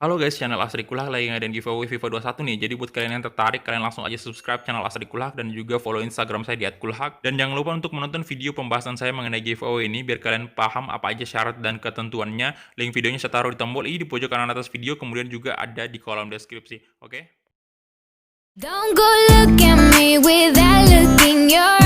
Halo guys, channel Asri Kulak lagi ngadain giveaway FIFA 21 nih. Jadi buat kalian yang tertarik, kalian langsung aja subscribe channel Asri Kulak dan juga follow Instagram saya di @kulhak. Dan jangan lupa untuk menonton video pembahasan saya mengenai giveaway ini biar kalian paham apa aja syarat dan ketentuannya. Link videonya saya taruh di tombol i di pojok kanan atas video, kemudian juga ada di kolom deskripsi. Oke? Don't go look at me with that look in your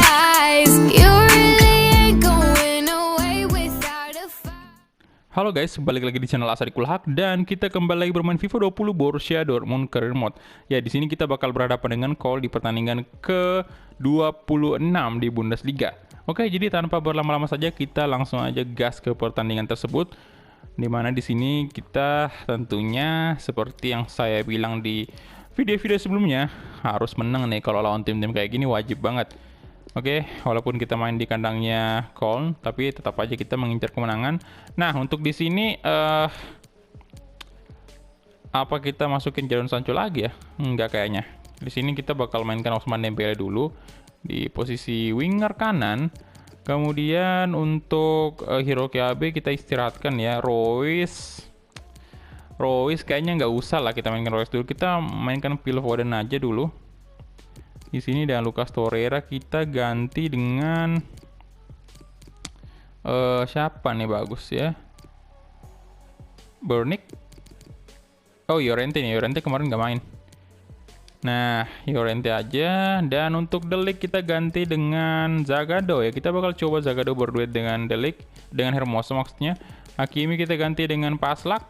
eyes. You really ain't going away without a fight. Halo guys, balik lagi di channel Asari Kulhak dan kita kembali lagi bermain FIFA 20 Borussia Dortmund Career Mode. Ya, di sini kita bakal berhadapan dengan Cole di pertandingan ke-26 di Bundesliga. Oke, jadi tanpa berlama-lama saja kita langsung aja gas ke pertandingan tersebut. Dimana di sini kita tentunya seperti yang saya bilang di video-video sebelumnya harus menang nih kalau lawan tim-tim kayak gini, wajib banget. Oke, walaupun kita main di kandangnya Köln, tapi tetap aja kita mengincar kemenangan. Nah, untuk di sini apa kita masukin Jadon Sancho lagi ya? Enggak kayaknya. Di sini kita bakal mainkan Ousmane Dembele dulu di posisi winger kanan. Kemudian untuk Hiroki Abe kita istirahatkan ya. Royce kayaknya nggak usah lah kita mainkan Royce dulu. Kita mainkan Phil Foden aja dulu. Di sini dengan Lucas Torreira kita ganti dengan siapa nih bagus ya? Burnick. Oh, Llorente nih. Llorente kemarin nggak main. Nah, Llorente aja. Dan untuk De Ligt kita ganti dengan Zagadou ya. Kita bakal coba Zagadou berduet dengan De Ligt, dengan Hermoso maksudnya. Hakimi kita ganti dengan Paslak.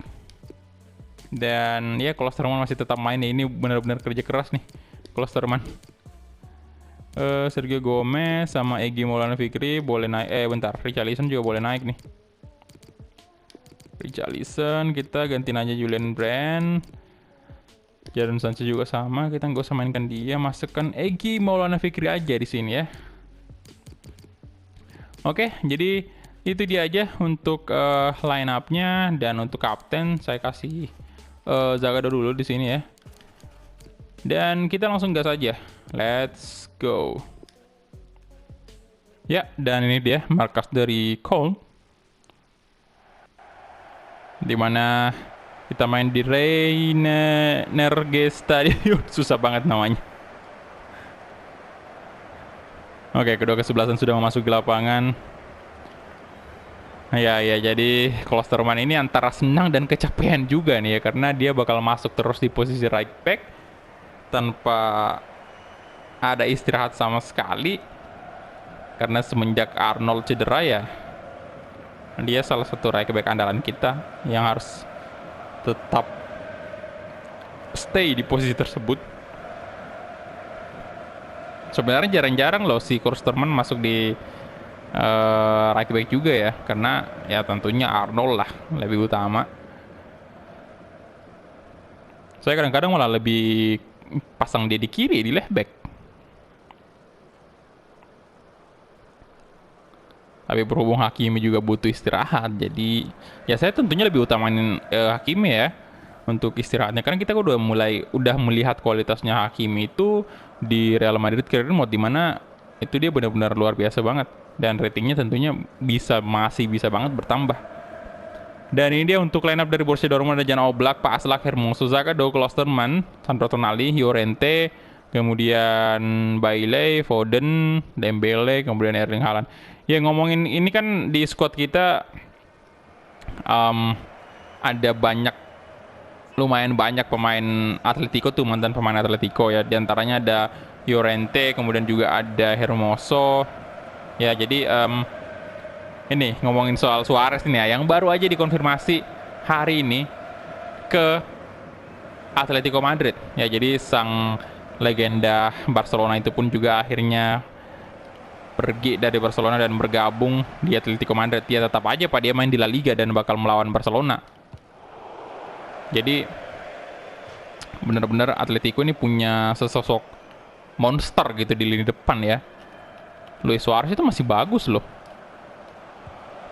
Dan ya Klosterman masih tetap main ya. Ini benar-benar kerja keras nih Klosterman. Sergio Gomez sama Egy Maulana Fikri boleh naik. Bentar, Richarlison juga boleh naik nih. Richarlison kita gantiin aja Julian Brand. Jadon Sancho juga sama, kita nggak usah mainkan dia, masukkan Egy Maulana Fikri aja di sini ya. Oke, jadi itu dia aja untuk line up-nya. Dan untuk kapten saya kasih Zagadou dulu di sini ya. Dan kita langsung gas aja. Let's go. Ya, dan ini dia markas dari Cole. Dimana kita main di Rhein-Neckar Stadium. Susah banget namanya. Oke, kedua kesebelasan sudah memasuki lapangan. Ya, jadi Klosterman ini antara senang dan kecapean juga nih ya, karena dia bakal masuk terus di posisi right back tanpa ada istirahat sama sekali. Karena semenjak Arnold cedera ya, dia salah satu right back andalan kita yang harus tetap stay di posisi tersebut. Sebenarnya jarang-jarang loh si Klosterman masuk di right back juga ya, karena ya tentunya Arnold lah lebih utama. Saya kadang-kadang malah lebih pasang dia di kiri, di left back. Tapi berhubung Hakimi juga butuh istirahat, jadi ya saya tentunya lebih utamain Hakimi ya untuk istirahatnya, karena kita udah melihat kualitasnya Hakimi itu di Real Madrid Career Mode, dimana itu dia benar-benar luar biasa banget. Dan ratingnya tentunya masih bisa banget bertambah. Dan ini dia untuk line up dari Borussia Dortmund: ada Jan Oblak, Paslak, Hermoso, Zagadou, Klosterman, Sandro Tonali, Llorente, kemudian Bailey, Foden, Dembele, kemudian Erling Haaland. Ya, ngomongin ini kan di squad kita ada lumayan banyak pemain Atletico tuh, mantan pemain Atletico ya. Di antaranya ada Llorente, kemudian juga ada Hermoso. Ya, jadi ini ngomongin soal Suarez ini ya, yang baru aja dikonfirmasi hari ini ke Atletico Madrid. Ya, jadi sang legenda Barcelona itu pun juga akhirnya pergi dari Barcelona dan bergabung di Atletico Madrid. Ya, tetap aja dia main di La Liga dan bakal melawan Barcelona. Jadi benar-benar Atletico ini punya sesosok monster gitu di lini depan ya. Luis Suarez itu masih bagus loh.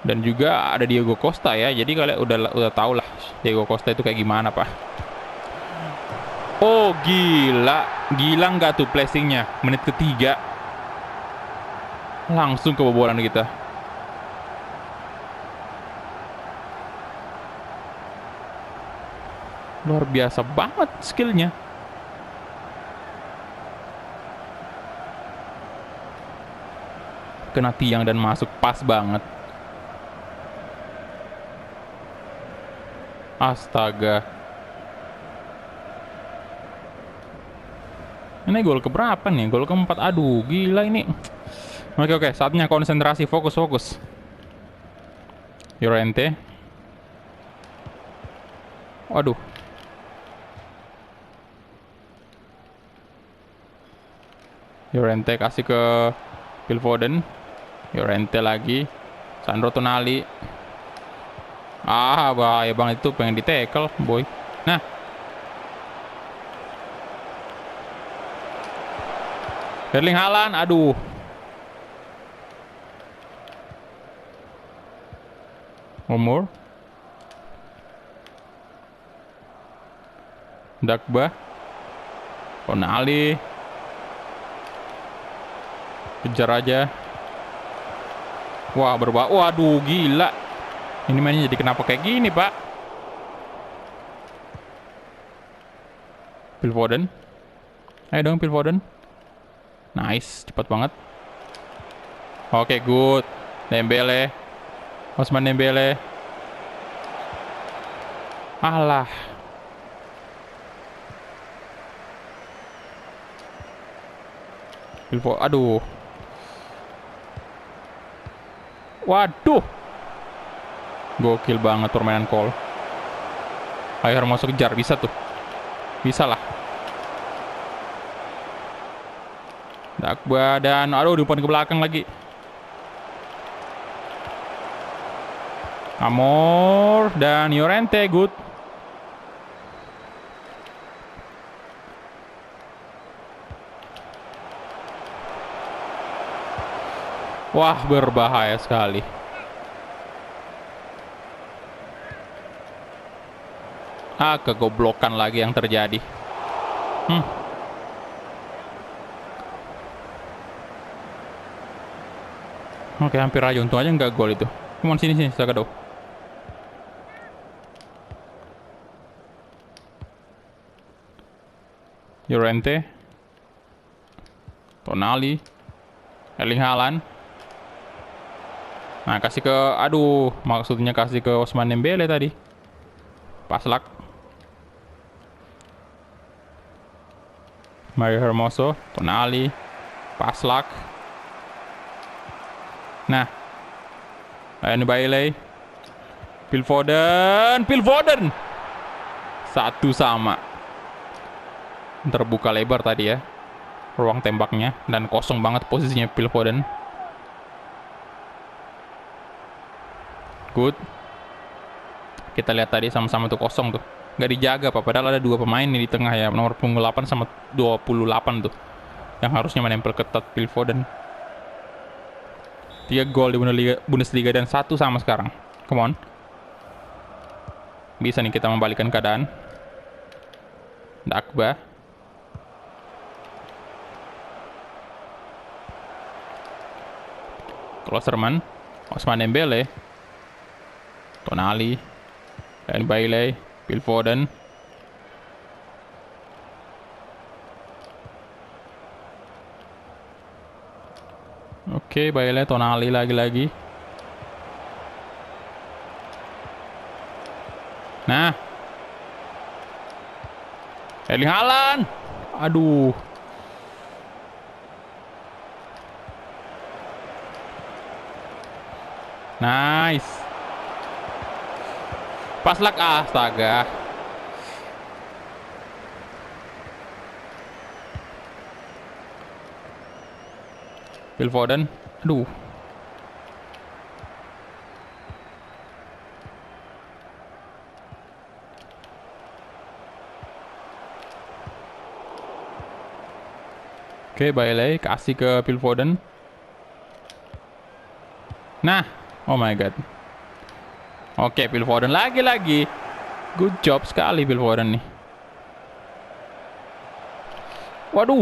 Dan juga ada Diego Costa ya. Jadi kalian udah tau lah Diego Costa itu kayak gimana, Pak. Oh, gila nggak tuh placingnya? Menit ketiga langsung kebobolan kita. Luar biasa banget skillnya. Kena tiang dan masuk pas banget. Astaga. Ini gol keberapa nih? Gol keempat. Aduh, gila ini. Oke, saatnya konsentrasi, fokus. Llorente. Waduh. Llorente kasih ke Phil Foden. Llorente lagi. Sandro Tonali. Bahaya banget itu, pengen di-tackle, boy. Nah. Erling Haaland, aduh. Umur. Dagba. Tonali. Kejar aja. Wah, waduh, gila. Ini mainnya jadi kenapa kayak gini, Pak? Phil Foden. Ayo dong, Phil Foden. Nice, cepat banget. Oke, good. Dembele. Ousmane Dembele. Alah. Phil Foden, aduh. Waduh. Gokil banget permainan Cole. Ayo masuk kejar, bisa tuh. Bisa lah. Dagba dan aduh, diumpan ke belakang lagi. Amor dan Llorente, good. Wah, berbahaya sekali. Kegoblokan lagi yang terjadi. Oke, hampir aja. Untung aja nggak gol itu. Come on, sini, Sakado. Llorente. Tonali. Erling Haaland. Nah, kasih ke... Aduh, maksudnya kasih ke Ousmane Dembele tadi. Paslak. Mario Hermoso. Tonali. Paslak. Nah. Ayan Bailey. Phil Foden. Satu sama. Terbuka lebar tadi ya ruang tembaknya. Dan kosong banget posisinya Phil Foden. Good. Kita lihat tadi sama-sama tuh kosong tuh. Nggak dijaga Pak. Padahal ada dua pemain nih di tengah ya. Nomor punggung 8 sama 28 tuh. Yang harusnya menempel ketat Phil Foden. 3 gol di Bundesliga dan 1 sama sekarang. Come on. Bisa nih kita membalikkan keadaan. Dagba. Klosterman. Ousmane Dembele. Tonali. Dan Bailey. Phil Foden. Oke, Bailey, Tonali lagi-lagi. Nah. Erling Haaland. Aduh. Nice. Paslak, astaga. Phil Foden. Aduh. Oke, Bailey kasih ke Phil Foden. Nah, oh my god. Oke, Phil Foden lagi-lagi. Good job sekali Phil Foden nih. Waduh.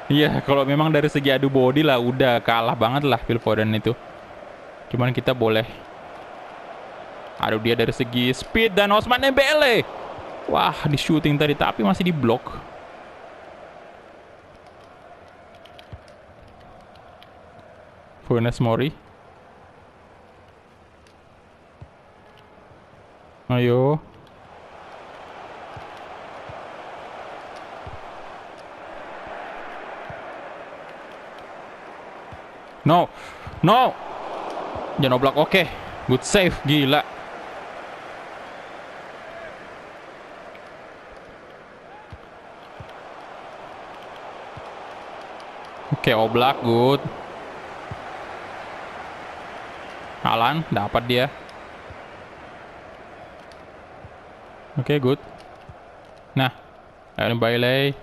Iya, kalau memang dari segi adu body lah udah kalah banget lah Phil Foden itu. Cuman kita boleh Aduh, dia dari segi speed dan Ousmane Dembele. Wah, di shooting tadi tapi masih diblok. Funes Mori. Ayo. No. No. Jangan oblak. Oke. Good save. Gila. Oke, oblak. Good. Haaland. Dapat dia. Oke, good. Nah. Erling Bailey.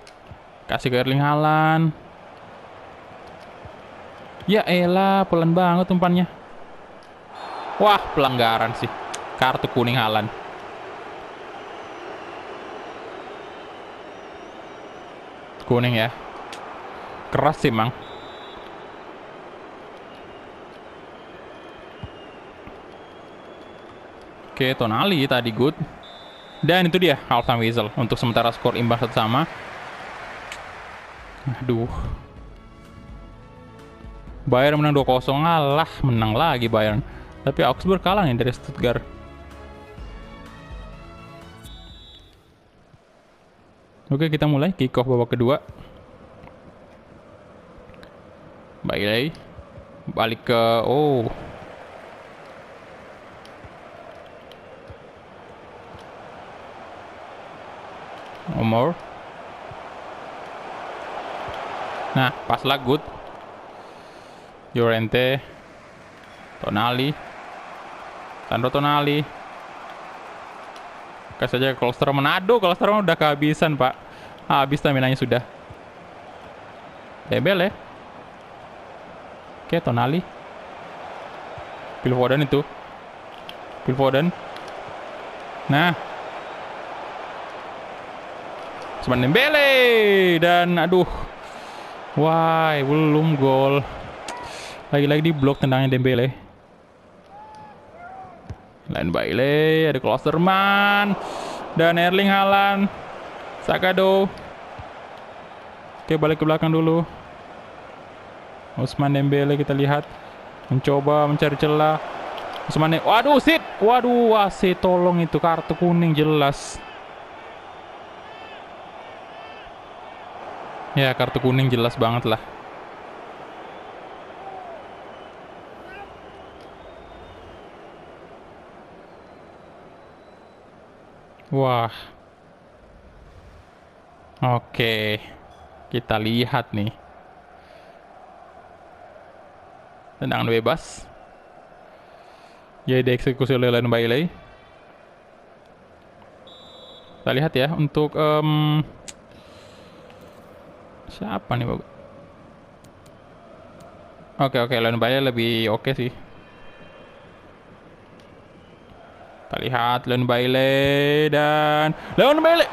Kasih ke Erling Haaland. Ya elah, pelan banget umpannya. Wah, pelanggaran sih. Kartu kuning Haaland. Kuning ya. Keras sih, Mang. Oke, Tonali tadi good. Dan itu dia halftime whistle untuk sementara skor imbang 1-1. Aduh. Bayern menang 2-0, ngalah, menang lagi Bayern. Tapi Augsburg kalah nih dari Stuttgart. Oke, kita mulai kick off babak kedua. Bailey balik ke Omar. Nah, pas lah good. Llorente, Tonali, Sandro Tonali. Kasih aja ke Klosterman. Aduh, Klosterman udah kehabisan, Pak. Habis staminanya sudah. Dembele. Oke, Tonali. Phil Foden itu. Phil Foden. Nah. Ousmane Dembele. Dan aduh. Wah, belum gol. Lagi-lagi di blok tendangnya Dembele. Lain Bailey, ada Klosterman dan Erling Haaland. Sakado. Oke, balik ke belakang dulu. Ousmane Dembele kita lihat mencoba mencari celah. Ousmane, waduh, sit. Waduh, wasit tolong itu, kartu kuning jelas. Ya, kartu kuning jelas banget lah. Wah. Oke. Kita lihat nih. Tendangan bebas. Jadi dieksekusi oleh Leon Bailey. Kita lihat ya untuk siapa nih, Bapak? Oke, Leon Bailey lebih oke sih. Kita lihat Leon Bailey dan Leon Bailey.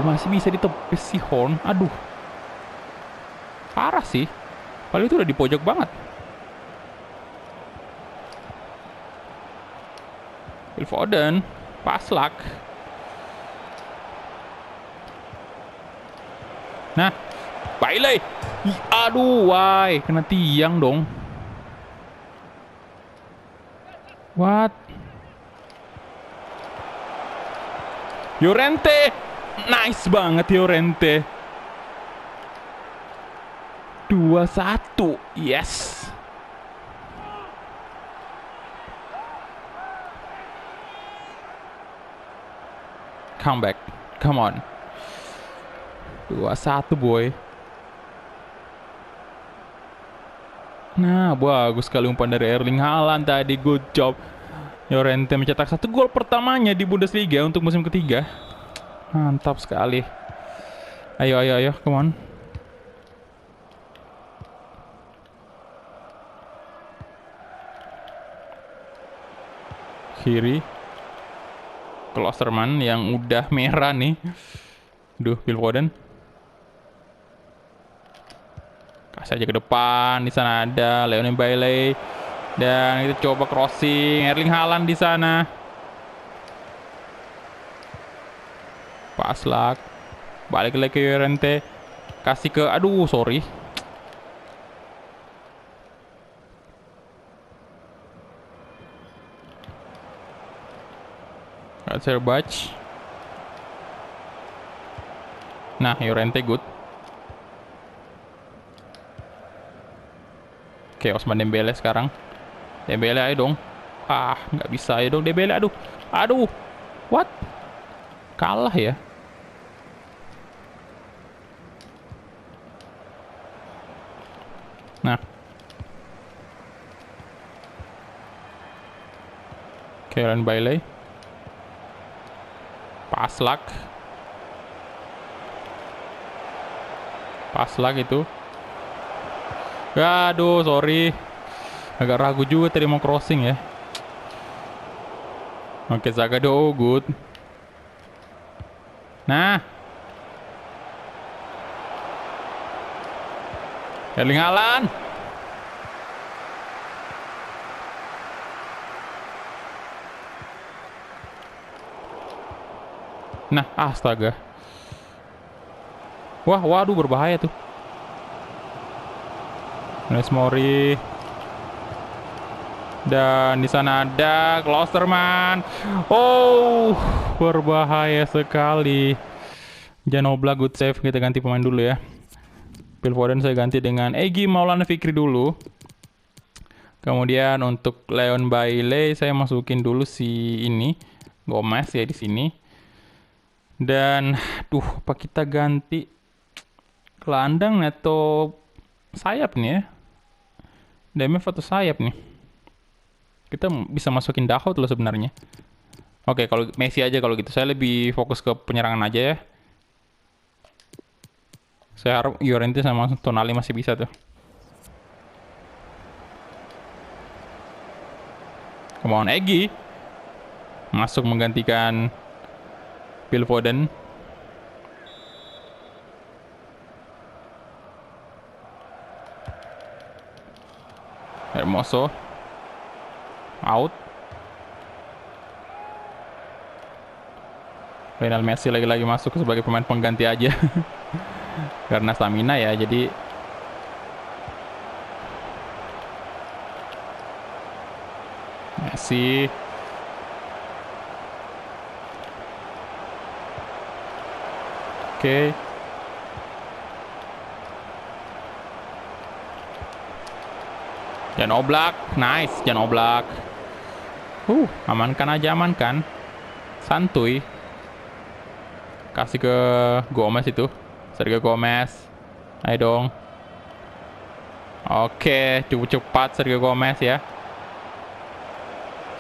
Masih bisa ditepis si Horn. Aduh. Parah sih. Paling itu udah di pojok banget. Phil Foden, Paslak. Nah, Bailey. Aduh, why? Kena tiang dong. What? Llorente. Nice banget Llorente. 2-1. Yes. Come back. Come on. 2-1, boy. Nah, bagus sekali umpan dari Erling Haaland tadi. Good job. Llorente mencetak 1 gol pertamanya di Bundesliga untuk musim ketiga. Mantap sekali. Ayo, come on. Kiri. Klosterman yang udah merah nih. Duh, Phil Foden. Kasih aja ke depan. Di sana ada Leon Bailey. Dan kita coba crossing Erling Haaland di sana. Paslak. Balik lagi ke Llorente. Kasih ke, aduh sorry. Serbac. Nah, Llorente good. Oke, Ousmane Dembele sekarang. Dembele ayo dong. Ah, nggak bisa ayo dong Dembele. Aduh. Aduh. What? Kalah ya. Nah. Kieran Bailey. Paslak. Paslak itu. Aduh, sorry. Agak ragu juga tadi mau crossing ya. Oke, Zagadou, oh, good. Nah. Erling Haaland. Nah, astaga. Wah, waduh berbahaya tuh. Nes Mori. Dan di sana ada Klosterman. Oh, berbahaya sekali. Jan Oblak good save. Kita ganti pemain dulu ya. Phil Foden saya ganti dengan Egy Maulana Fikri dulu. Kemudian untuk Leon Bailey saya masukin dulu si ini Gomez ya di sini. Dan apa kita ganti gelandang atau sayap nih ya? DMF atau sayap nih? Kita bisa masukin Dahoud loh sebenarnya. Oke, kalau Messi aja kalau gitu. Saya lebih fokus ke penyerangan aja ya. Saya harap Llorente sama Tonali masih bisa tuh. Kemauan Egy masuk menggantikan Phil Foden. Hermoso out. Lionel Messi lagi-lagi masuk sebagai pemain pengganti aja. Karena stamina ya, jadi Messi. Oke. Jan Oblak, nice Jan Oblak. Amankan aja, amankan. Santuy. Kasih ke Gomez itu. Sergio Gomez. Ayo dong. Oke, cukup cepat Sergio Gomez ya.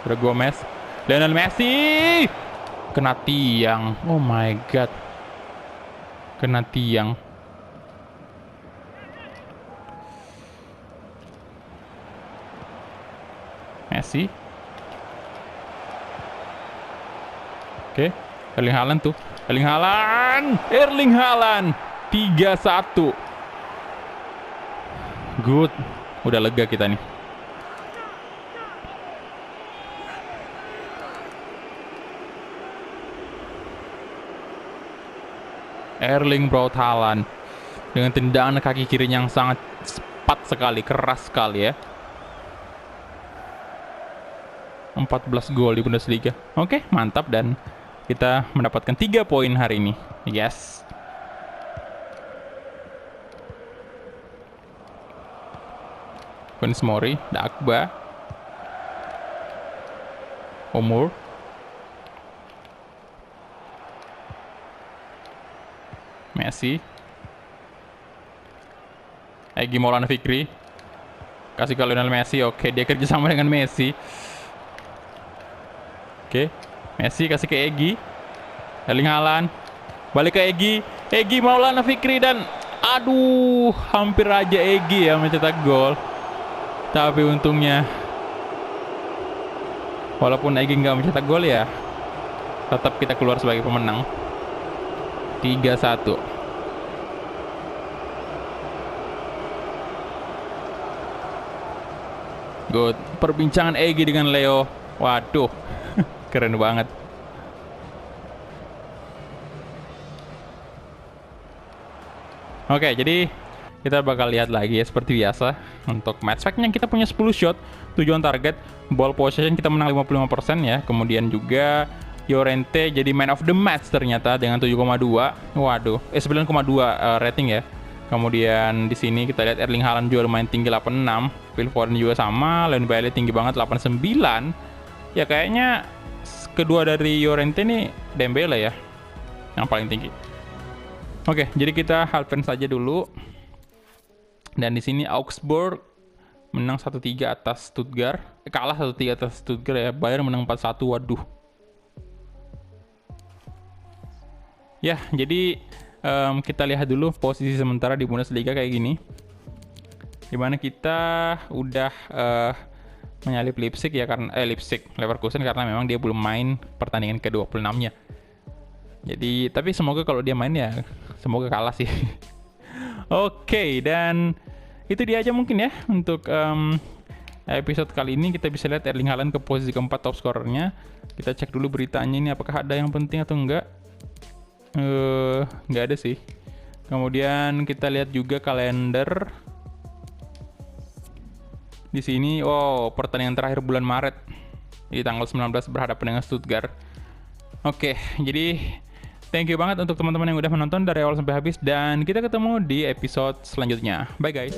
Sergio Gomez. Lionel Messi. Kena tiang. Oh my god. Kena tiang. Messi. Oke, Erling Haaland tuh. Erling Haaland 3-1. Good. Udah lega kita nih. Erling Braut Haaland dengan tendangan kaki kirinya yang sangat cepat sekali, keras sekali ya. 14 gol di Bundesliga. Oke, mantap dan kita mendapatkan 3 poin hari ini. Yes. Kons Mori, Dagba, Omur, Messi, Egy Maulana Fikri, kasih ke Lionel Messi. Oke, dia kerja sama dengan Messi. Oke, Messi kasih ke Egy. Erling Haaland balik ke Egy Maulana Fikri dan aduh, hampir aja Egy ya mencetak gol. Tapi untungnya walaupun Egy nggak mencetak gol ya, tetap kita keluar sebagai pemenang. 3-1. Good. Perbincangan Egy dengan Leo. Waduh. Keren banget. Oke, jadi kita bakal lihat lagi ya seperti biasa. Untuk match fact-nya kita punya 10 shot, 7 on target, ball possession kita menang 55% ya. Kemudian juga Llorente jadi man of the match ternyata dengan 7,2. Waduh, 9,2 rating ya. Kemudian di sini kita lihat Erling Haaland juga lumayan tinggi 86, Phil Foden juga sama, Leon Bailey tinggi banget 89. Ya kayaknya kedua dari Llorente nih Dembele ya yang paling tinggi. Oke, jadi kita halpen saja dulu. Dan di sini Augsburg menang 1-3 atas Stuttgart. Kalah 1-3 atas Stuttgart ya. Bayern menang 4-1. Waduh. Ya, jadi kita lihat dulu posisi sementara di Bundesliga kayak gini. Dimana kita udah menyalip Leipzig ya, karena Leverkusen karena memang dia belum main pertandingan ke-26-nya. Jadi, tapi semoga kalau dia main ya semoga kalah sih. Oke, dan itu dia aja mungkin ya untuk episode kali ini. Kita bisa lihat Erling Haaland ke posisi keempat top scorernya. Kita cek dulu beritanya ini apakah ada yang penting atau enggak. Nggak ada sih. Kemudian kita lihat juga kalender. Di sini, pertandingan terakhir bulan Maret di tanggal 19 berhadapan dengan Stuttgart. Oke, jadi thank you banget untuk teman-teman yang udah menonton dari awal sampai habis, dan kita ketemu di episode selanjutnya. Bye guys.